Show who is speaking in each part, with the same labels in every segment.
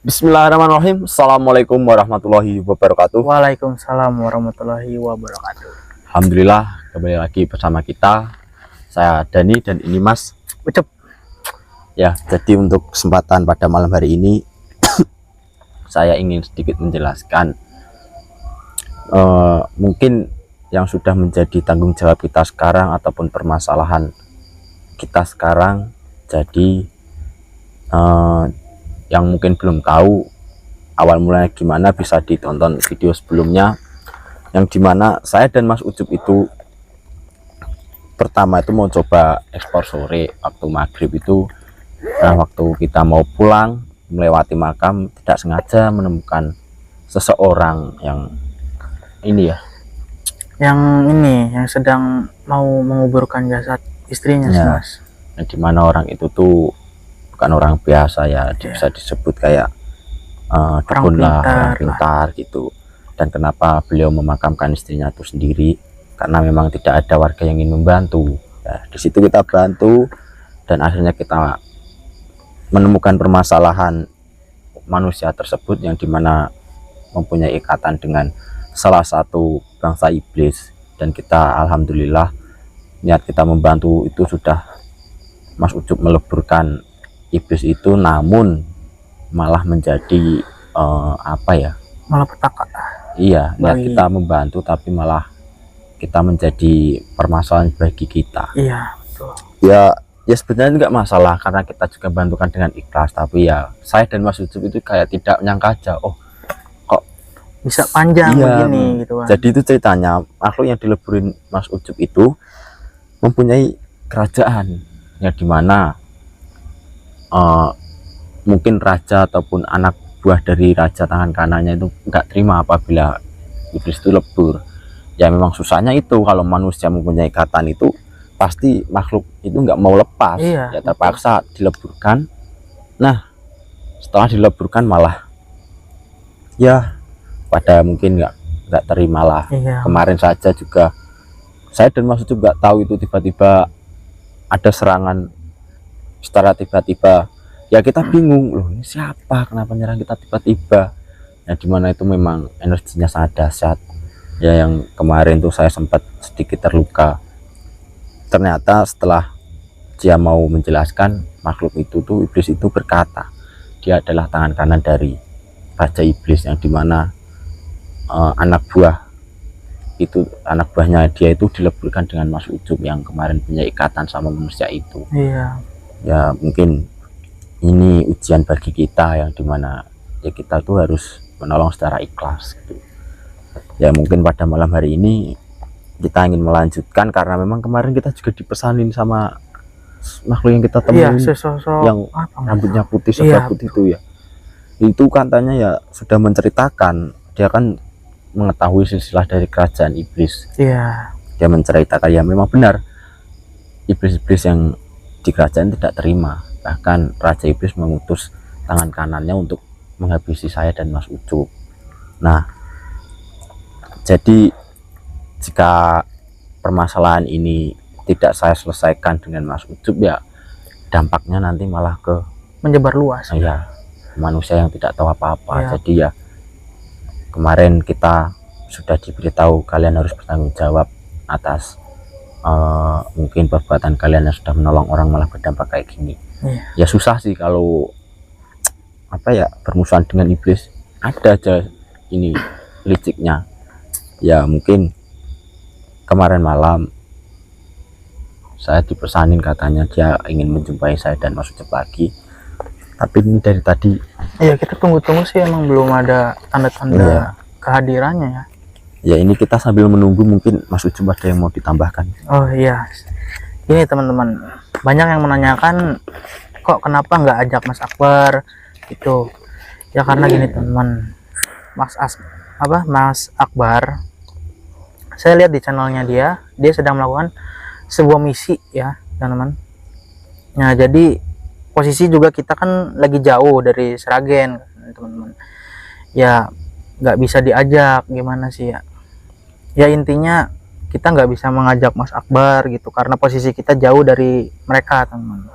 Speaker 1: Bismillahirrahmanirrahim. Assalamualaikum warahmatullahi wabarakatuh.
Speaker 2: Waalaikumsalam warahmatullahi wabarakatuh.
Speaker 1: Alhamdulillah, kembali lagi bersama kita. Saya Dani dan ini Mas
Speaker 2: Ucep.
Speaker 1: Ya, jadi untuk kesempatan pada malam hari ini saya ingin sedikit menjelaskan mungkin yang sudah menjadi tanggung jawab kita sekarang ataupun permasalahan kita sekarang. Jadi yang mungkin belum tahu awal mulanya gimana, bisa ditonton video sebelumnya yang dimana saya dan Mas Ucup itu pertama itu mau coba ekspor sore waktu maghrib itu. Nah, waktu kita mau pulang melewati makam, tidak sengaja menemukan seseorang yang ini ya,
Speaker 2: yang sedang mau menguburkan jasad istrinya,
Speaker 1: ya,
Speaker 2: Mas.
Speaker 1: yang dimana orang itu tuh bukan orang biasa ya, bisa disebut kayak dukun lah, orang pintar gitu. Dan kenapa beliau memakamkan istrinya itu sendiri? Karena memang tidak ada warga yang ingin membantu. Ya, di situ kita bantu dan akhirnya kita menemukan permasalahan manusia tersebut yang dimana mempunyai ikatan dengan salah satu bangsa iblis. Dan kita alhamdulillah niat kita membantu itu sudah Mas Ucup meleburkan iblis itu, namun malah menjadi apa ya,
Speaker 2: malah petaka.
Speaker 1: Iya, niat kita membantu tapi malah kita menjadi permasalahan bagi kita.
Speaker 2: Iya, betul.
Speaker 1: Ya sebenarnya enggak masalah karena kita juga bantukan dengan ikhlas, tapi ya saya dan Mas Ucup itu kayak tidak menyangka aja, oh kok
Speaker 2: bisa panjang begini gitu kan.
Speaker 1: Jadi itu ceritanya, makhluk yang dileburin Mas Ucup itu mempunyai kerajaan yang dimana mungkin raja ataupun anak buah dari raja tangan kanannya itu nggak terima apabila iblis itu lebur. Ya memang susahnya itu, kalau manusia mempunyai ikatan itu pasti makhluk itu nggak mau lepas.
Speaker 2: Iya,
Speaker 1: ya terpaksa dileburkan. Nah, setelah dileburkan malah ya pada mungkin nggak terima lah.
Speaker 2: Iya.
Speaker 1: Kemarin saja juga saya dan Mas Ucup nggak tahu itu tiba-tiba ada serangan secara tiba-tiba. Ya kita bingung, loh ini siapa, kenapa nyerang kita tiba-tiba. Yang dimana itu memang energinya sangat dahsyat. Ya yang kemarin tuh saya sempat sedikit terluka. Ternyata setelah dia mau menjelaskan, makhluk itu tuh, iblis itu berkata dia adalah tangan kanan dari raja iblis, yang dimana anak buahnya dia itu dileburkan dengan Mas Ucup yang kemarin punya ikatan sama manusia itu.
Speaker 2: Iya.
Speaker 1: Ya mungkin ini ujian bagi kita yang dimana ya kita tuh harus menolong secara ikhlas gitu. Ya mungkin pada malam hari ini kita ingin melanjutkan karena memang kemarin kita juga dipesanin sama makhluk yang kita temuin, yang rambutnya putih serabut itu ya. Itu katanya ya sudah menceritakan, dia kan mengetahui silsilah dari kerajaan iblis.
Speaker 2: Iya.
Speaker 1: Dia menceritakan ya memang benar iblis-iblis yang di kerajaan tidak terima. Bahkan raja iblis mengutus tangan kanannya untuk menghabisi saya dan Mas Ucup. Nah, jadi jika permasalahan ini tidak saya selesaikan dengan Mas Ucup, ya dampaknya nanti malah ke
Speaker 2: menyebar luas.
Speaker 1: Ya, manusia yang tidak tahu apa-apa. Jadi ya kemarin kita sudah diberitahu kalian harus bertanggung jawab atas mungkin perbuatan kalian yang sudah menolong orang malah berdampak kayak gini. Ya susah sih kalau apa ya, bermusuhan dengan iblis. Ada aja ini liciknya. Ya mungkin kemarin malam saya dipesanin, katanya dia ingin menjumpai saya dan Mas Ucup lagi. Tapi ini dari tadi
Speaker 2: iya, kita tunggu-tunggu sih, emang belum ada tanda-tanda kehadirannya ya.
Speaker 1: Ya ini kita sambil menunggu, mungkin Mas Ucup ada yang mau ditambahkan.
Speaker 2: Oh iya, ini teman-teman, banyak yang menanyakan kok kenapa nggak ajak Mas Akbar itu. Ya karena gini teman-teman, Mas Akbar, saya lihat di channelnya dia sedang melakukan sebuah misi ya teman-teman. Nah jadi posisi juga kita kan lagi jauh dari Sragen teman-teman, ya nggak bisa diajak, gimana sih ya. Ya intinya kita nggak bisa mengajak Mas Akbar gitu karena posisi kita jauh dari mereka teman-teman.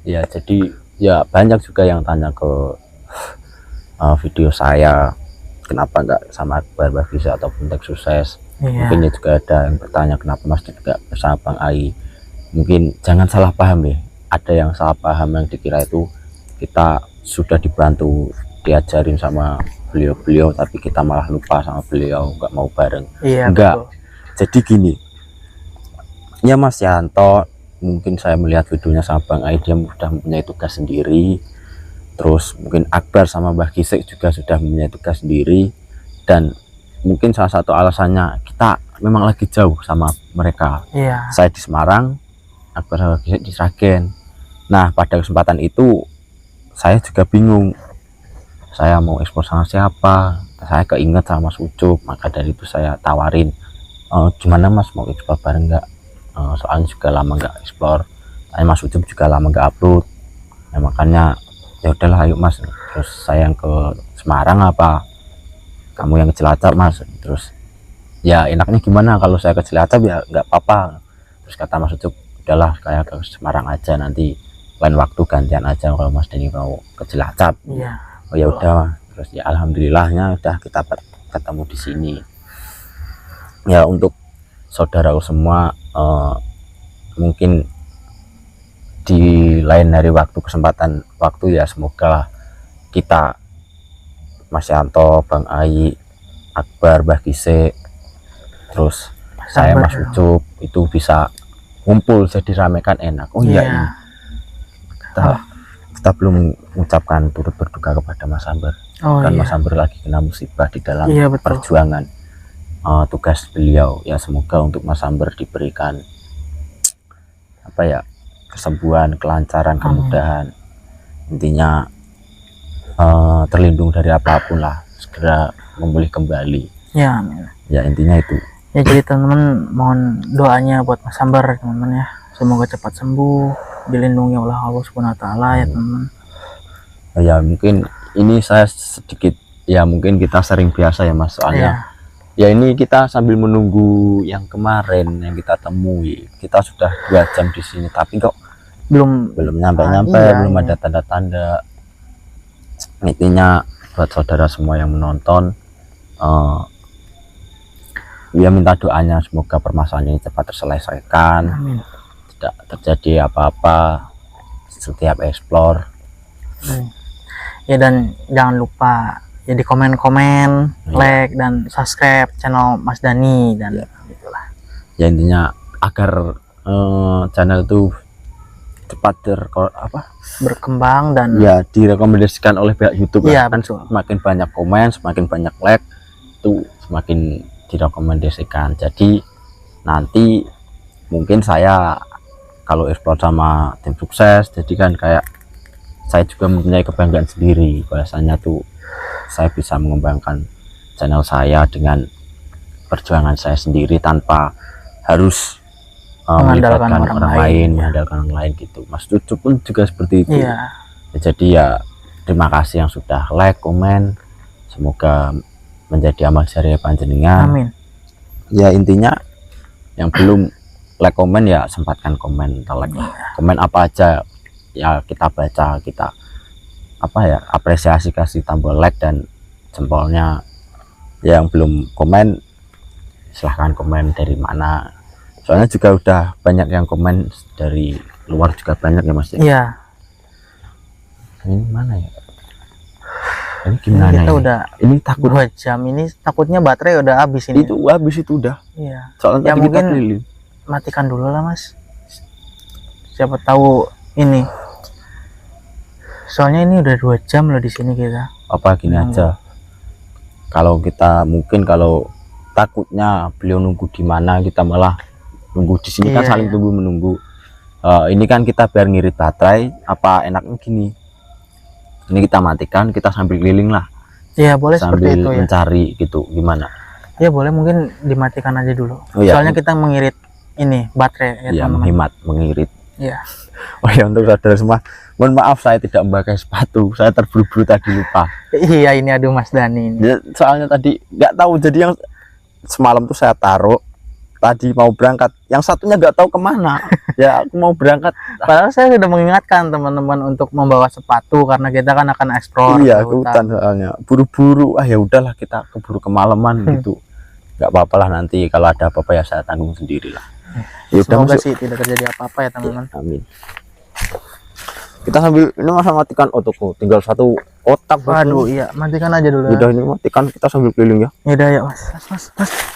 Speaker 1: Ya jadi ya banyak juga yang tanya ke video saya kenapa nggak sama Akbar Bagise ataupun Tech Sukses. Mungkin ya juga ada yang bertanya kenapa Mas tidak bersama Bang Ai. Mungkin jangan salah paham ya, ada yang salah paham yang dikira itu kita sudah dibantu diajarin sama beliau-beliau tapi kita malah lupa sama beliau, nggak mau bareng. Enggak, betul. Jadi gini ya Mas Yanto, mungkin saya melihat videonya sama Bang Ai, dia sudah mempunyai tugas sendiri. Terus mungkin Akbar sama Bagise juga sudah mempunyai tugas sendiri, dan mungkin salah satu alasannya kita memang lagi jauh sama mereka. Saya di Semarang, Akbar sama Bagise di Sragen. Nah pada kesempatan itu saya juga bingung, saya mau ekspor sama siapa. Saya keinget sama Mas Ucup, maka dari itu saya tawarin, gimana Mas mau ekspor bareng nggak? Soalnya juga lama nggak eksplor, Mas Ucup juga lama nggak upload. Nah, makanya ya udahlah ayo Mas, terus saya yang ke Semarang apa kamu yang ke Cilacap Mas. Terus ya enaknya gimana kalau saya ke Cilacap ya nggak apa-apa. Terus kata Mas Ucup, udahlah kayak ke Semarang aja, nanti lain waktu gantian aja kalau Mas Denny mau ke Cilacap. Oh ya udah. Terus ya alhamdulillahnya udah kita ketemu di sini. Ya untuk saudaraku semua, mungkin di lain hari waktu kesempatan waktu ya semoga kita Mas Yanto, Bang Ai, Akbar, Bagise, terus saya Mas Ucup itu bisa ngumpul jadi ramekan enak. Oh iya, ini kita belum mengucapkan turut berduka kepada Mas Amber. Mas Amber lagi kena musibah di dalam perjuangan tugas beliau. Ya semoga untuk Mas Amber diberikan apa ya, kesembuhan, kelancaran, kemudahan. Intinya terlindung dari apapun lah, segera memulih kembali. Ya intinya itu.
Speaker 2: Ya jadi teman-teman mohon doanya buat Mas Amber teman-teman ya, semoga cepat sembuh, dilindungi oleh Allah Subhanahu wa taala ya teman-teman.
Speaker 1: Ya mungkin ini saya sedikit ya, mungkin kita sering biasa ya Mas, soalnya ya ini kita sambil menunggu yang kemarin yang kita temui. Kita sudah 2 jam di sini tapi kok belum nyampe, belum ada tanda-tanda. Intinya buat saudara semua yang menonton, ya minta doanya semoga permasalahan ini cepat terselesaikan. Amin. Tidak terjadi apa-apa setiap explore.
Speaker 2: Ya dan jangan lupa ya di komen-komen, like dan subscribe channel Mas Dani dan itulah.
Speaker 1: Ya intinya agar channel itu cepat
Speaker 2: berkembang dan
Speaker 1: ya direkomendasikan oleh pihak YouTube. Kan semakin banyak komen, semakin banyak like, itu semakin direkomendasikan. Jadi nanti mungkin saya kalau explore sama tim sukses, jadi kan kayak saya juga mempunyai kebanggaan sendiri bahasanya tuh saya bisa mengembangkan channel saya dengan perjuangan saya sendiri tanpa harus melibatkan orang lain, mengandalkan orang lain gitu. Mas Ucup pun juga seperti itu. Ya, jadi ya terima kasih yang sudah like, komen, semoga menjadi amal jariah panjenengan.
Speaker 2: Amin.
Speaker 1: Ya intinya yang belum like komen ya sempatkan komen, like komen apa aja ya kita baca, kita apa ya apresiasi, kasih tambah like dan jempolnya. Yang belum komen silahkan komen dari mana, soalnya juga udah banyak yang komen dari luar juga banyak ya Mas.
Speaker 2: Iya.
Speaker 1: Ini mana ya? Ini gimana
Speaker 2: kita
Speaker 1: ini?
Speaker 2: Udah
Speaker 1: ini takut
Speaker 2: 2 jam ini, takutnya baterai udah habis ini.
Speaker 1: Itu habis itu udah.
Speaker 2: Iya.
Speaker 1: Soalnya
Speaker 2: ya mungkin kita matikan dulu lah Mas. Siapa tahu ini. Soalnya ini udah 2 jam loh di sini kita.
Speaker 1: Apa gini aja. Kalau kita mungkin kalau takutnya beliau nunggu di mana, kita malah nunggu di sini. Kan saling tunggu menunggu. Ini kan kita biar ngirit baterai, apa enaknya gini. Ini kita matikan, kita sambil keliling lah.
Speaker 2: Iya boleh
Speaker 1: sambil
Speaker 2: seperti itu ya.
Speaker 1: Mencari gitu gimana?
Speaker 2: Ya boleh, mungkin dimatikan aja dulu. Soalnya kita mengirit ini baterai
Speaker 1: ya, menghemat, mengirit.
Speaker 2: Iya.
Speaker 1: Oh ya, untuk saudara semua, mohon maaf saya tidak memakai sepatu, saya terburu-buru tadi lupa.
Speaker 2: Iya ini aduh Mas Dani ini.
Speaker 1: Ya, soalnya tadi nggak tahu, jadi yang semalam tuh saya taruh tadi mau berangkat, yang satunya nggak tahu kemana. Ya aku mau berangkat.
Speaker 2: Padahal saya sudah mengingatkan teman-teman untuk membawa sepatu karena kita kan akan eksplor
Speaker 1: Iya,
Speaker 2: ke
Speaker 1: ke hutan soalnya. Buru-buru. Ah ya udahlah, kita keburu kemalaman gitu. Nggak apa-apa lah, nanti kalau ada apa-apa ya saya tanggung sendiri lah. Ya udah,
Speaker 2: Semoga
Speaker 1: masuk.
Speaker 2: sih tidak terjadi apa-apa ya teman-teman.
Speaker 1: Amin. Kita sambil ini masa matikan otakku, tinggal satu kotak.
Speaker 2: Waduh, iya, matikan aja dulu.
Speaker 1: Udah ini matikan, kita sambil keliling ya.
Speaker 2: Ya udah ya, Mas.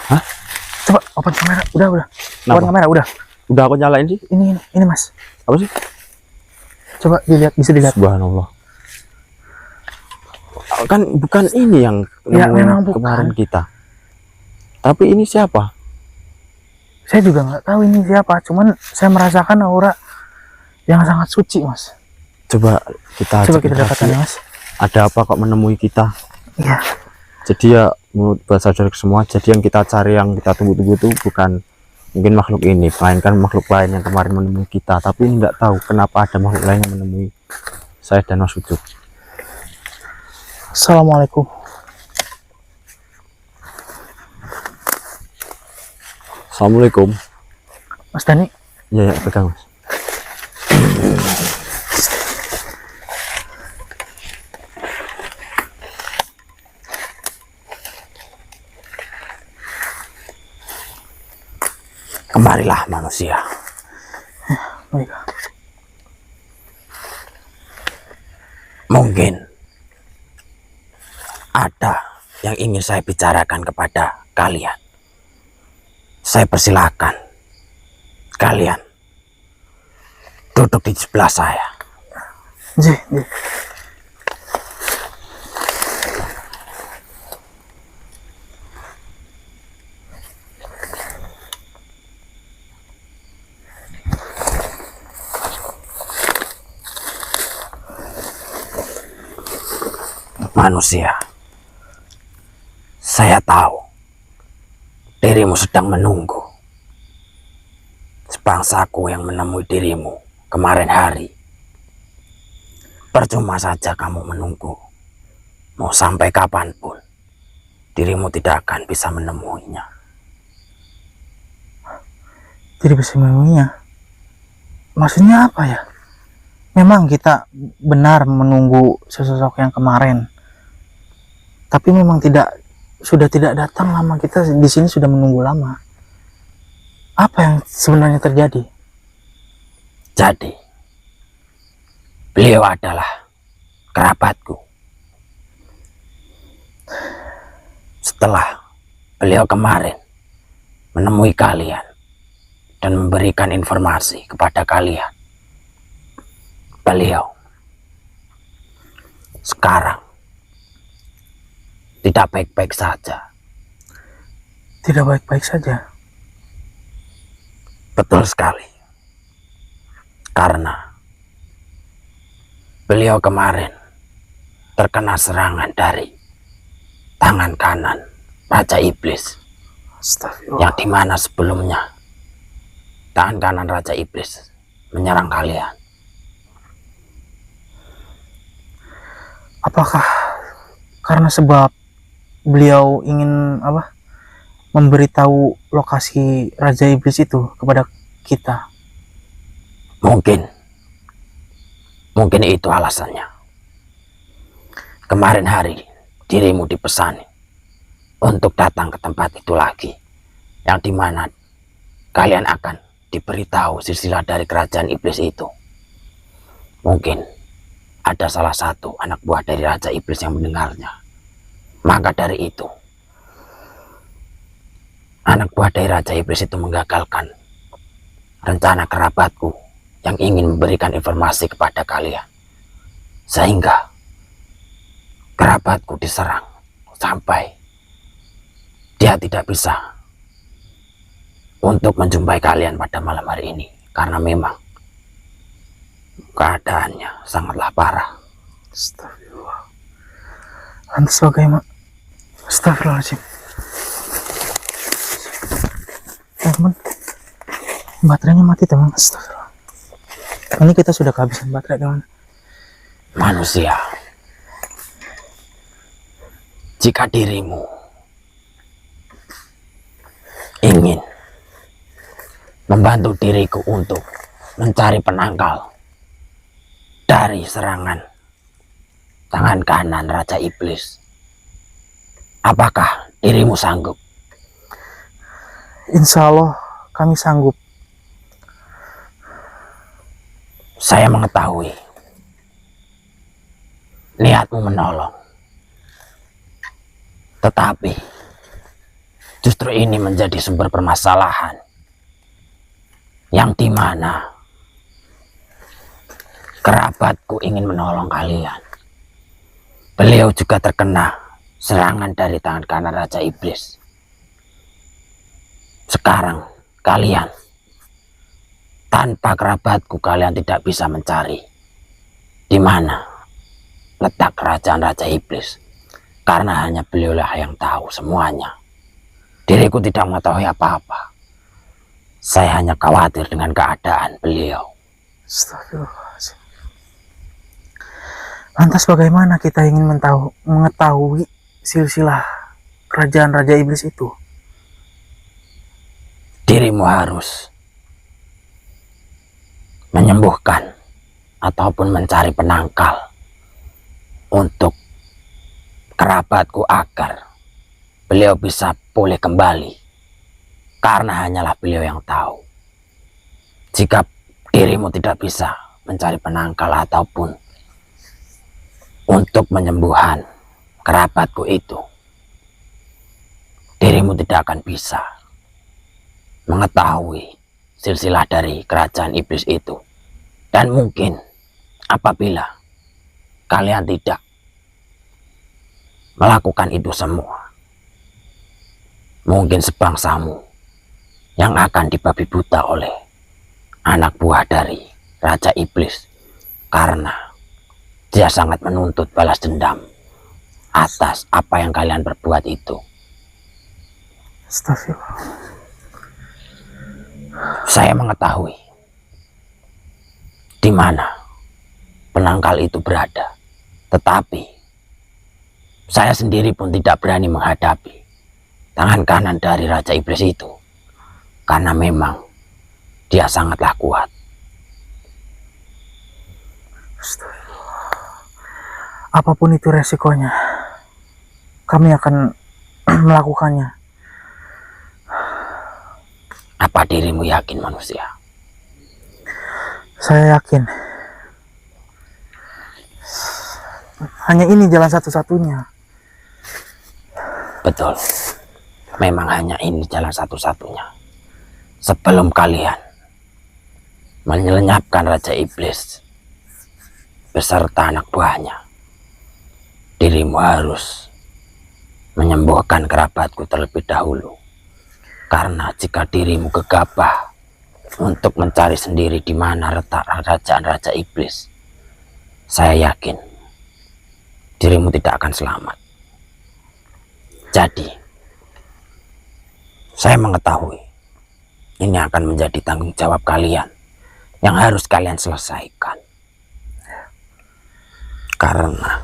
Speaker 1: Hah?
Speaker 2: Coba open kamera. Udah.
Speaker 1: Kenapa?
Speaker 2: Open kamera, udah.
Speaker 1: Udah aku nyalain sih.
Speaker 2: Ini Mas.
Speaker 1: Apa sih?
Speaker 2: Coba dilihat, bisa dilihat.
Speaker 1: Subhanallah. Kan bukan ini yang
Speaker 2: Ya,
Speaker 1: nemuin
Speaker 2: memang bukan.
Speaker 1: kemarin kita. Tapi ini siapa?
Speaker 2: Saya juga nggak tahu ini siapa, cuman saya merasakan aura yang sangat suci, Mas.
Speaker 1: Coba kita
Speaker 2: dekatkan, Mas.
Speaker 1: Ada apa kok menemui kita?
Speaker 2: Iya.
Speaker 1: Jadi ya menurut bahasa dari semua, jadi yang kita cari, yang kita tunggu-tunggu itu bukan mungkin makhluk ini, melainkan makhluk lain yang kemarin menemui kita. Tapi ini nggak tahu kenapa ada makhluk lain yang menemui saya dan Mas Ucup.
Speaker 2: Assalamualaikum.
Speaker 1: Assalamualaikum.
Speaker 2: Mas Dani.
Speaker 1: Ya pegang Mas. Kemarilah manusia.
Speaker 2: Baik.
Speaker 1: Mungkin ada yang ingin saya bicarakan kepada kalian. Saya persilakan kalian duduk di sebelah saya.
Speaker 2: Ji.
Speaker 1: Manusia, saya tahu dirimu sedang menunggu. Sebangsaku yang menemui dirimu kemarin hari. Percuma saja kamu menunggu. Mau sampai kapanpun, dirimu tidak akan bisa menemuinya.
Speaker 2: Tidak bisa menemuinya. Maksudnya apa ya? Memang kita benar menunggu sesosok yang kemarin. Tapi memang sudah tidak datang lama, kita di sini sudah menunggu lama. Apa yang sebenarnya terjadi?
Speaker 1: Jadi, beliau adalah kerabatku. Setelah beliau kemarin menemui kalian dan memberikan informasi kepada kalian, beliau sekarang tidak baik-baik saja.
Speaker 2: Tidak baik-baik saja.
Speaker 1: Betul sekali. Karena beliau kemarin terkena serangan dari tangan kanan Raja Iblis.
Speaker 2: Astagfirullah.
Speaker 1: Yang dimana sebelumnya tangan kanan Raja Iblis menyerang kalian.
Speaker 2: Apakah karena sebab beliau ingin memberitahu lokasi Raja Iblis itu kepada kita?
Speaker 1: Mungkin itu alasannya. Kemarin hari dirimu dipesani untuk datang ke tempat itu lagi, yang dimana kalian akan diberitahu silsilah dari kerajaan iblis itu. Mungkin ada salah satu anak buah dari Raja Iblis yang mendengarnya. Maka dari itu, anak buah dari Raja Iblis itu menggagalkan rencana kerabatku yang ingin memberikan informasi kepada kalian. Sehingga kerabatku diserang sampai dia tidak bisa untuk menjumpai kalian pada malam hari ini. Karena memang keadaannya sangatlah parah.
Speaker 2: Astagfirullah. Lantas bagaimana? Astagfirullahaladzim. Teman, baterainya mati teman. Astagfirullah. Ini kita sudah kehabisan baterai teman.
Speaker 1: Manusia, jika dirimu ingin membantu diriku untuk mencari penangkal dari serangan tangan kanan Raja Iblis. Apakah dirimu sanggup?
Speaker 2: Insya Allah kami sanggup.
Speaker 1: Saya mengetahui niatmu menolong, tetapi justru ini menjadi sumber permasalahan, yang dimana kerabatku ingin menolong kalian. Beliau juga terkena serangan dari tangan kanan Raja Iblis. Sekarang kalian, tanpa kerabatku kalian tidak bisa mencari di mana letak kerajaan Raja Iblis, karena hanya beliaulah yang tahu semuanya. Diriku tidak mengetahui apa-apa. Saya hanya khawatir dengan keadaan beliau.
Speaker 2: Astagfirullahaladzim. Lantas bagaimana kita ingin mengetahui silsilah kerajaan Raja Iblis itu?
Speaker 1: Dirimu harus menyembuhkan ataupun mencari penangkal untuk kerabatku agar beliau bisa pulih kembali, karena hanyalah beliau yang tahu. Jika dirimu tidak bisa mencari penangkal ataupun untuk penyembuhan kerabatku itu, dirimu tidak akan bisa mengetahui silsilah dari kerajaan iblis itu. Dan mungkin apabila kalian tidak melakukan itu semua, mungkin sebangsamu yang akan dibabi buta oleh anak buah dari Raja Iblis, karena dia sangat menuntut balas dendam atas apa yang kalian perbuat itu.
Speaker 2: Astagfirullah.
Speaker 1: Saya mengetahui di mana penangkal itu berada, tetapi saya sendiri pun tidak berani menghadapi tangan kanan dari Raja Iblis itu, karena memang dia sangatlah kuat.
Speaker 2: Apapun itu resikonya, kami akan melakukannya.
Speaker 1: Apa dirimu yakin, manusia?
Speaker 2: Saya yakin. Hanya ini jalan satu-satunya.
Speaker 1: Betul. Memang hanya ini jalan satu-satunya. Sebelum kalian menyelenyapkan Raja Iblis beserta anak buahnya, dirimu harus menyembuhkan kerabatku terlebih dahulu. Karena jika dirimu gegabah untuk mencari sendiri di mana letak kerajaan Raja Iblis, saya yakin dirimu tidak akan selamat. Jadi, saya mengetahui ini akan menjadi tanggung jawab kalian yang harus kalian selesaikan. Karena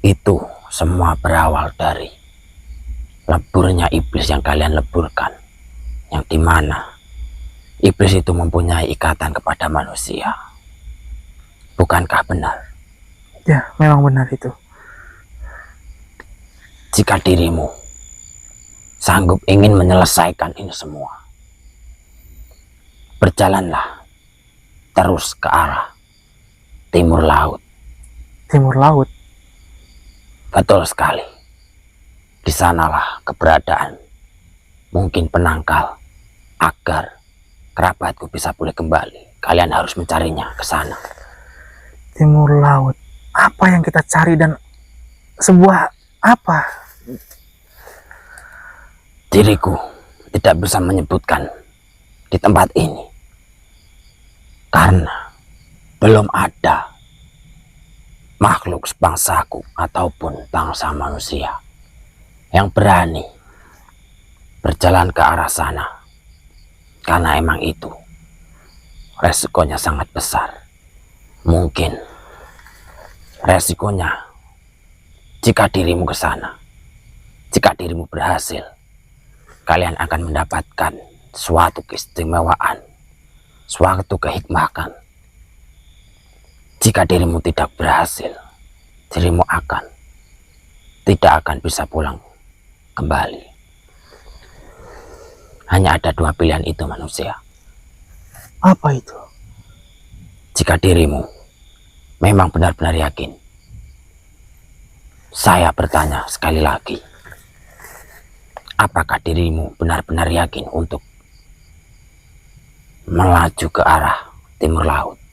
Speaker 1: itu semua berawal dari leburnya iblis yang kalian leburkan, yang dimana iblis itu mempunyai ikatan kepada manusia. Bukankah benar?
Speaker 2: Ya, memang benar itu.
Speaker 1: Jika dirimu sanggup ingin menyelesaikan ini semua, berjalanlah terus ke arah timur laut.
Speaker 2: Timur laut?
Speaker 1: Betul sekali. Di sanalah keberadaan mungkin penangkal agar kerabatku bisa pulih kembali. Kalian harus mencarinya ke sana.
Speaker 2: Timur laut. Apa yang kita cari dan sebuah apa?
Speaker 1: Diriku tidak bisa menyebutkan di tempat ini karena belum ada makhluk sebangsaku ataupun bangsa manusia yang berani berjalan ke arah sana, karena emang itu resikonya sangat besar. Mungkin resikonya jika dirimu ke sana, jika dirimu berhasil, kalian akan mendapatkan suatu keistimewaan, suatu kehikmahan. Jika dirimu tidak berhasil, dirimu tidak akan bisa pulang kembali. Hanya ada dua pilihan itu manusia.
Speaker 2: Apa itu?
Speaker 1: Jika dirimu memang benar-benar yakin, saya bertanya sekali lagi, apakah dirimu benar-benar yakin untuk melaju ke arah timur laut?